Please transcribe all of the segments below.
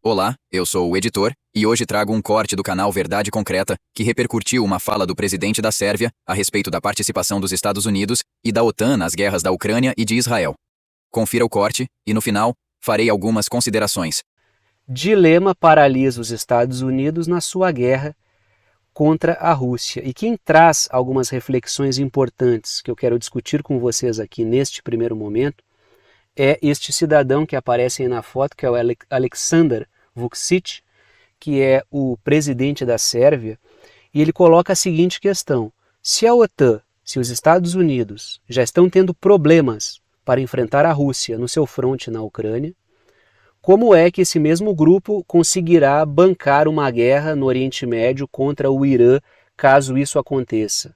Olá, eu sou o editor, e hoje trago um corte do canal Verdade Concreta, que repercutiu uma fala do presidente da Sérvia a respeito da participação dos Estados Unidos e da OTAN nas guerras da Ucrânia e de Israel. Confira o corte, e no final, farei algumas considerações. Dilema paralisa os Estados Unidos na sua guerra contra a Rússia. E quem traz algumas reflexões importantes que eu quero discutir com vocês aqui neste primeiro momento é este cidadão que aparece aí na foto, que é o Aleksandar Vučić, que é o presidente da Sérvia, e ele coloca a seguinte questão: se a OTAN, se os Estados Unidos já estão tendo problemas para enfrentar a Rússia no seu fronte na Ucrânia, como é que esse mesmo grupo conseguirá bancar uma guerra no Oriente Médio contra o Irã, caso isso aconteça?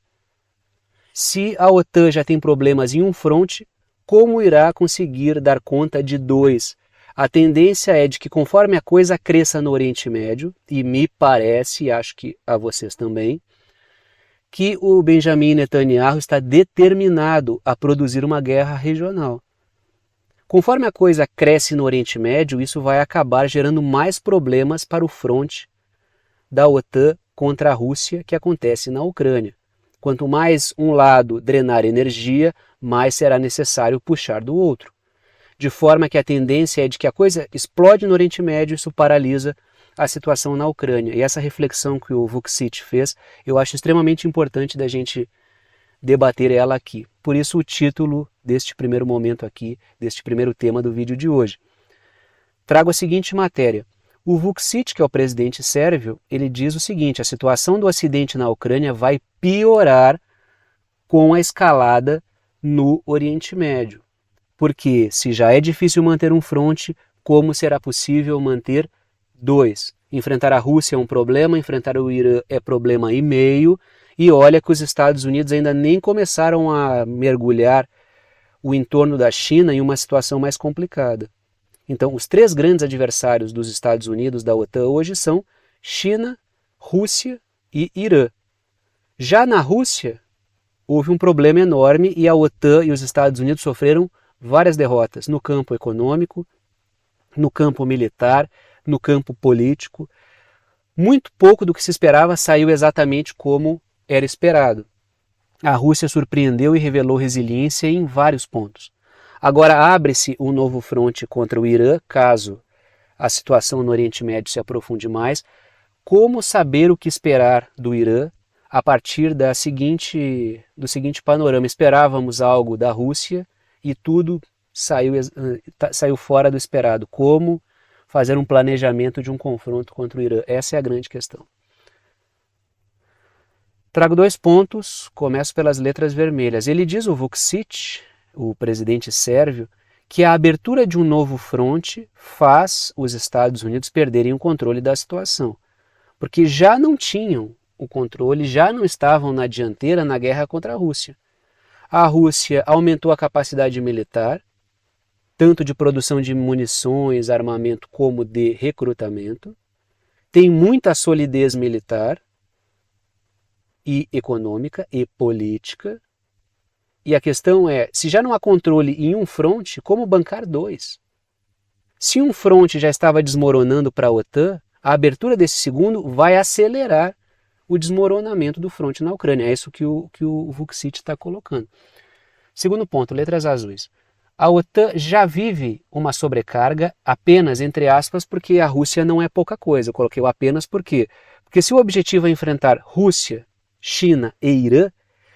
Se a OTAN já tem problemas em um fronte, como irá conseguir dar conta de dois? A tendência é de que conforme a coisa cresça no Oriente Médio, e me parece, e acho que a vocês também, que o Benjamin Netanyahu está determinado a produzir uma guerra regional. Conforme a coisa cresce no Oriente Médio, isso vai acabar gerando mais problemas para o fronte da OTAN contra a Rússia que acontece na Ucrânia. Quanto mais um lado drenar energia, mais será necessário puxar do outro. De forma que a tendência é de que a coisa explode no Oriente Médio e isso paralisa a situação na Ucrânia. E essa reflexão que o Vučić fez, eu acho extremamente importante da gente debater ela aqui. Por isso o título deste primeiro momento aqui, deste primeiro tema do vídeo de hoje. Trago a seguinte matéria. O Vučić, que é o presidente sérvio, ele diz o seguinte: a situação do Ocidente na Ucrânia vai piorar com a escalada no Oriente Médio. Porque se já é difícil manter um fronte, como será possível manter dois? Enfrentar a Rússia é um problema, enfrentar o Irã é problema e meio, e olha que os Estados Unidos ainda nem começaram a mergulhar o entorno da China em uma situação mais complicada. Então, os três grandes adversários dos Estados Unidos, da OTAN, hoje são China, Rússia e Irã. Já na Rússia, houve um problema enorme e a OTAN e os Estados Unidos sofreram várias derrotas no campo econômico, no campo militar, no campo político. Muito pouco do que se esperava saiu exatamente como era esperado. A Rússia surpreendeu e revelou resiliência em vários pontos. Agora abre-se um novo fronte contra o Irã, caso a situação no Oriente Médio se aprofunde mais. Como saber o que esperar do Irã a partir do seguinte panorama? Esperávamos algo da Rússia e tudo saiu fora do esperado. Como fazer um planejamento de um confronto contra o Irã? Essa é a grande questão. Trago dois pontos, começo pelas letras vermelhas. Ele diz, o Vučić, o presidente sérvio, que a abertura de um novo fronte faz os Estados Unidos perderem o controle da situação. Porque já não tinham o controle, já não estavam na dianteira na guerra contra a Rússia. A Rússia aumentou a capacidade militar, tanto de produção de munições, armamento, como de recrutamento. Tem muita solidez militar e econômica e política. E a questão é, se já não há controle em um fronte, como bancar dois? Se um fronte já estava desmoronando para a OTAN, a abertura desse segundo vai acelerar o desmoronamento do fronte na Ucrânia. É isso que o Vučić está colocando. Segundo ponto, letras azuis. A OTAN já vive uma sobrecarga apenas, entre aspas, porque a Rússia não é pouca coisa. Eu coloquei o apenas por quê? Porque se o objetivo é enfrentar Rússia, China e Irã,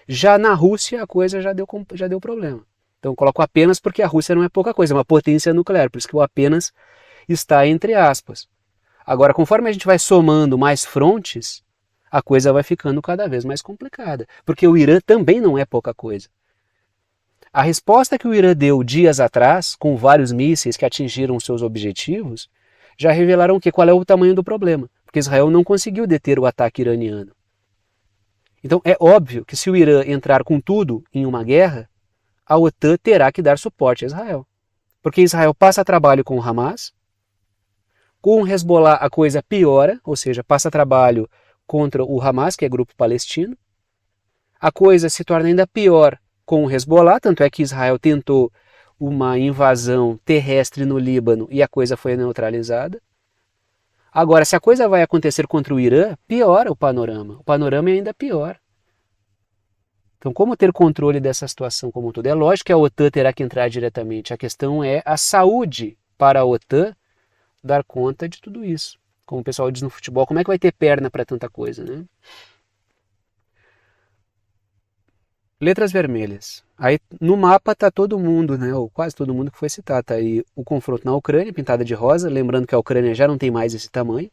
já na Rússia a coisa já deu problema. Então eu coloco apenas porque a Rússia não é pouca coisa, é uma potência nuclear, por isso que o apenas está entre aspas. Agora, conforme a gente vai somando mais frontes, a coisa vai ficando cada vez mais complicada, porque o Irã também não é pouca coisa. A resposta que o Irã deu dias atrás, com vários mísseis que atingiram seus objetivos, já revelaram qual é o tamanho do problema, porque Israel não conseguiu deter o ataque iraniano. Então é óbvio que se o Irã entrar com tudo em uma guerra, a OTAN terá que dar suporte a Israel. Porque Israel passa trabalho com o Hamas, com o Hezbollah a coisa piora, ou seja, passa trabalho contra o Hamas, que é grupo palestino. A coisa se torna ainda pior com o Hezbollah, tanto é que Israel tentou uma invasão terrestre no Líbano e a coisa foi neutralizada. Agora, se a coisa vai acontecer contra o Irã, piora o panorama. O panorama é ainda pior. Então, como ter controle dessa situação como um todo? É lógico que a OTAN terá que entrar diretamente. A questão é a saúde para a OTAN dar conta de tudo isso. Como o pessoal diz no futebol, como é que vai ter perna para tanta coisa, né? Letras vermelhas. Aí no mapa está todo mundo, né, ou quase todo mundo que foi citado. Está aí o confronto na Ucrânia, pintada de rosa, lembrando que a Ucrânia já não tem mais esse tamanho.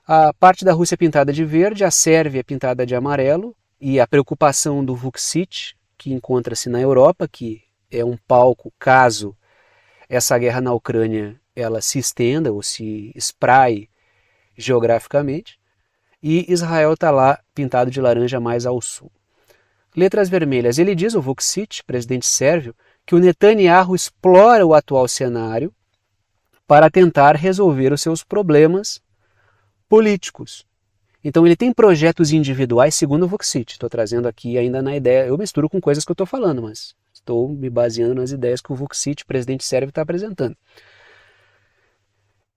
A parte da Rússia pintada de verde, a Sérvia pintada de amarelo, e a preocupação do Vučić, que encontra-se na Europa, que é um palco caso essa guerra na Ucrânia ela se estenda ou se espraie geograficamente, e Israel está lá pintado de laranja mais ao sul. Letras vermelhas. Ele diz, o Vučić, presidente sérvio, que o Netanyahu explora o atual cenário para tentar resolver os seus problemas políticos. Então ele tem projetos individuais, segundo o Vučić. Estou trazendo aqui ainda na ideia, eu misturo com coisas que eu estou falando, mas estou me baseando nas ideias que o Vučić, presidente sérvio, está apresentando.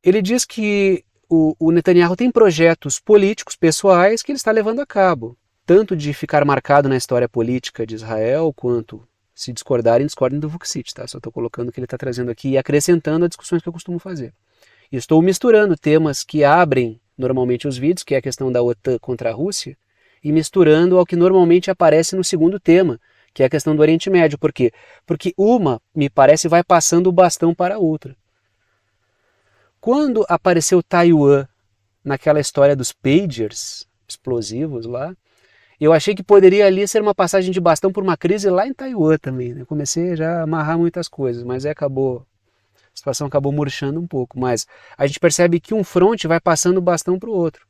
Ele diz que o Netanyahu tem projetos políticos, pessoais, que ele está levando a cabo. Tanto de ficar marcado na história política de Israel, quanto, se discordarem, discordem do Vučić, tá? Só estou colocando o que ele está trazendo aqui e acrescentando as discussões que eu costumo fazer. E estou misturando temas que abrem normalmente os vídeos, que é a questão da OTAN contra a Rússia, e misturando ao que normalmente aparece no segundo tema, que é a questão do Oriente Médio. Por quê? Porque uma, me parece, vai passando o bastão para a outra. Quando apareceu Taiwan naquela história dos pagers explosivos lá, eu achei que poderia ali ser uma passagem de bastão por uma crise lá em Taiwan também, né? Comecei já a amarrar muitas coisas, mas a situação acabou murchando um pouco. Mas a gente percebe que um fronte vai passando o bastão para o outro.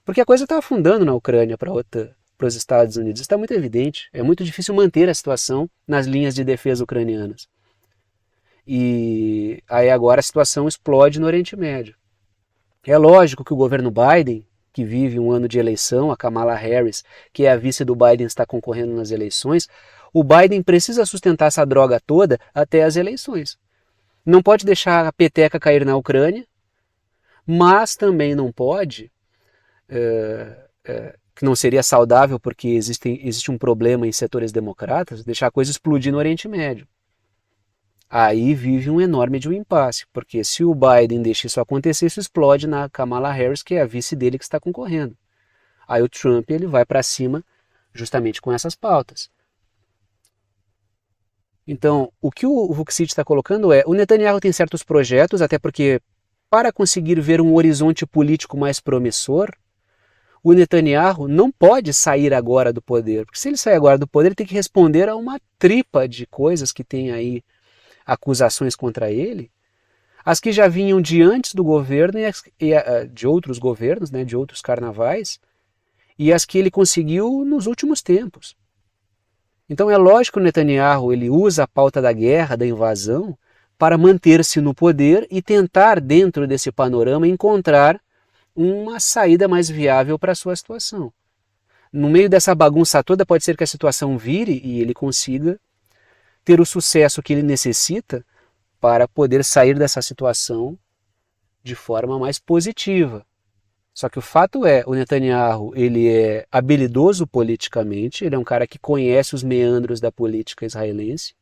Porque a coisa está afundando na Ucrânia para a OTAN, para os Estados Unidos. Isso está muito evidente. É muito difícil manter a situação nas linhas de defesa ucranianas. E aí agora a situação explode no Oriente Médio. É lógico que o governo Biden, que vive um ano de eleição, a Kamala Harris, que é a vice do Biden, está concorrendo nas eleições, o Biden precisa sustentar essa droga toda até as eleições. Não pode deixar a peteca cair na Ucrânia, mas também não pode, que não seria saudável porque existe um problema em setores democratas, deixar a coisa explodir no Oriente Médio. Aí vive um enorme de um impasse, porque se o Biden deixa isso acontecer, isso explode na Kamala Harris, que é a vice dele que está concorrendo. Aí o Trump ele vai para cima justamente com essas pautas. Então, o que o Vučić está colocando é, o Netanyahu tem certos projetos, até porque para conseguir ver um horizonte político mais promissor, o Netanyahu não pode sair agora do poder, porque se ele sair agora do poder, ele tem que responder a uma tripa de coisas que tem aí, acusações contra ele, as que já vinham de antes do governo e de outros governos, né, de outros carnavais, e as que ele conseguiu nos últimos tempos. Então é lógico que o Netanyahu ele usa a pauta da guerra, da invasão, para manter-se no poder e tentar, dentro desse panorama, encontrar uma saída mais viável para a sua situação. No meio dessa bagunça toda, pode ser que a situação vire e ele consiga ter o sucesso que ele necessita para poder sair dessa situação de forma mais positiva. Só que o fato é, o Netanyahu ele é habilidoso politicamente, ele é um cara que conhece os meandros da política israelense,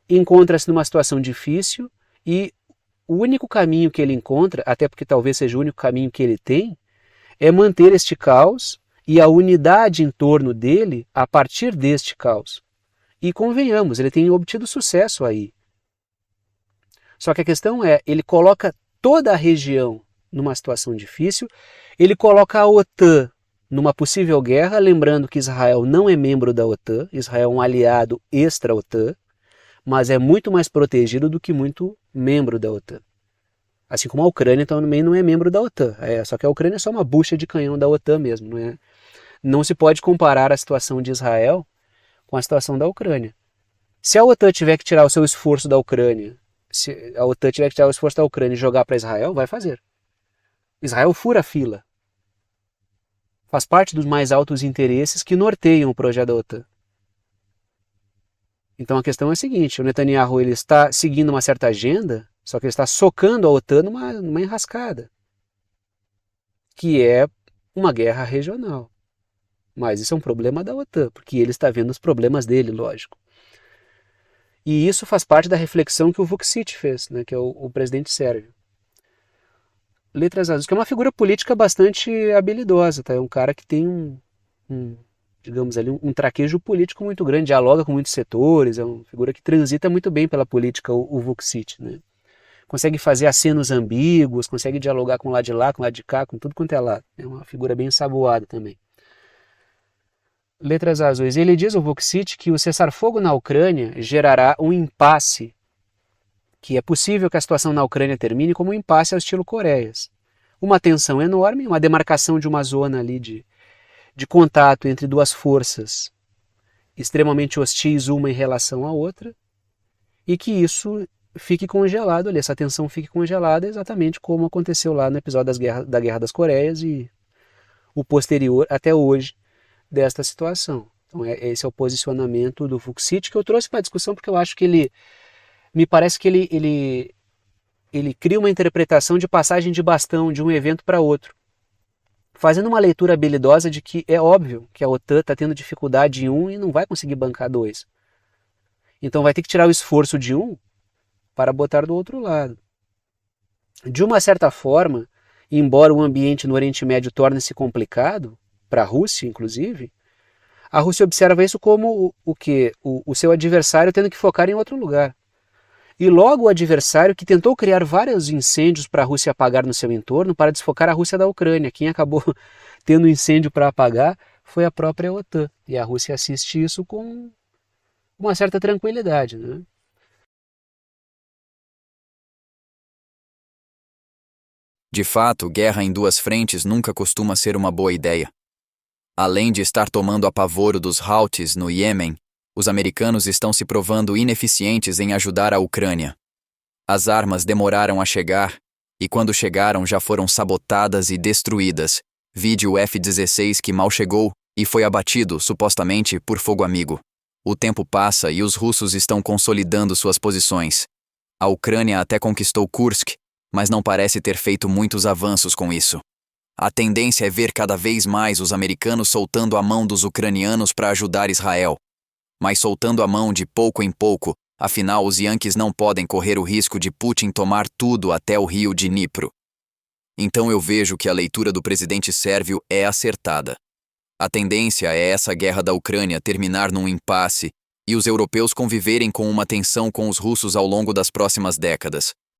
encontra-se numa situação difícil e o único caminho que ele encontra, até porque talvez seja o único caminho que ele tem, é manter este caos e a unidade em torno dele a partir deste caos. E convenhamos, ele tem obtido sucesso aí. Só que a questão é, ele coloca toda a região numa situação difícil, ele coloca a OTAN numa possível guerra, lembrando que Israel não é membro da OTAN, Israel é um aliado extra-OTAN, mas é muito mais protegido do que muito membro da OTAN. Assim como a Ucrânia também não é membro da OTAN, só que a Ucrânia é só uma bucha de canhão da OTAN mesmo. Não se pode comparar a situação de Israel com a situação da Ucrânia. Se a OTAN tiver que tirar o seu esforço da Ucrânia, se a OTAN tiver que tirar o esforço da Ucrânia e jogar para Israel, vai fazer. Israel fura a fila. Faz parte dos mais altos interesses que norteiam o projeto da OTAN. Então a questão é a seguinte, o Netanyahu ele está seguindo uma certa agenda, só que ele está socando a OTAN numa enrascada. que é uma guerra regional. Mas isso é um problema da OTAN, porque ele está vendo os problemas dele, lógico. E isso faz parte da reflexão que o Vučić fez, né, que é o presidente sérvio. Letras Azuis, que é uma figura política bastante habilidosa, tá? É um cara que tem digamos ali, um traquejo político muito grande, dialoga com muitos setores, é uma figura que transita muito bem pela política, o Vučić, né? Consegue fazer acenos ambíguos, consegue dialogar com o lado de lá, com o lado de cá, com tudo quanto é lado. É uma figura bem ensaboada também. Letras Azuis. Ele diz, o Vučić, que o cessar-fogo na Ucrânia gerará um impasse, que é possível que a situação na Ucrânia termine como um impasse ao estilo Coreias. Uma tensão enorme, uma demarcação de uma zona ali de contato entre duas forças extremamente hostis uma em relação à outra, e que isso fique congelado ali, essa tensão fique congelada exatamente como aconteceu lá no episódio da Guerra das Coreias e o posterior até hoje desta situação. Então esse é o posicionamento do Vučić que eu trouxe para a discussão porque eu acho que me parece que ele cria uma interpretação de passagem de bastão de um evento para outro, fazendo uma leitura habilidosa de que é óbvio que a OTAN está tendo dificuldade em um e não vai conseguir bancar dois. Então vai ter que tirar o esforço de um para botar do outro lado. De uma certa forma, embora o ambiente no Oriente Médio torne-se complicado, para a Rússia inclusive, a Rússia observa isso como o seu adversário tendo que focar em outro lugar. E logo o adversário que tentou criar vários incêndios para a Rússia apagar no seu entorno para desfocar a Rússia da Ucrânia. Quem acabou tendo incêndio para apagar foi a própria OTAN. E a Rússia assiste isso com uma certa tranquilidade, né? De fato, guerra em duas frentes nunca costuma ser uma boa ideia. Além de estar tomando apavoro dos Houthis no Iêmen, os americanos estão se provando ineficientes em ajudar a Ucrânia. As armas demoraram a chegar, e quando chegaram já foram sabotadas e destruídas. Vide o F-16 que mal chegou e foi abatido, supostamente, por fogo amigo. O tempo passa e os russos estão consolidando suas posições. A Ucrânia até conquistou Kursk, mas não parece ter feito muitos avanços com isso. A tendência é ver cada vez mais os americanos soltando a mão dos ucranianos para ajudar Israel. Mas soltando a mão de pouco em pouco, afinal os Yankees não podem correr o risco de Putin tomar tudo até o rio de Dnipro. Então eu vejo que a leitura do presidente sérvio é acertada. A tendência é essa guerra da Ucrânia terminar num impasse e os europeus conviverem com uma tensão com os russos ao longo das próximas décadas.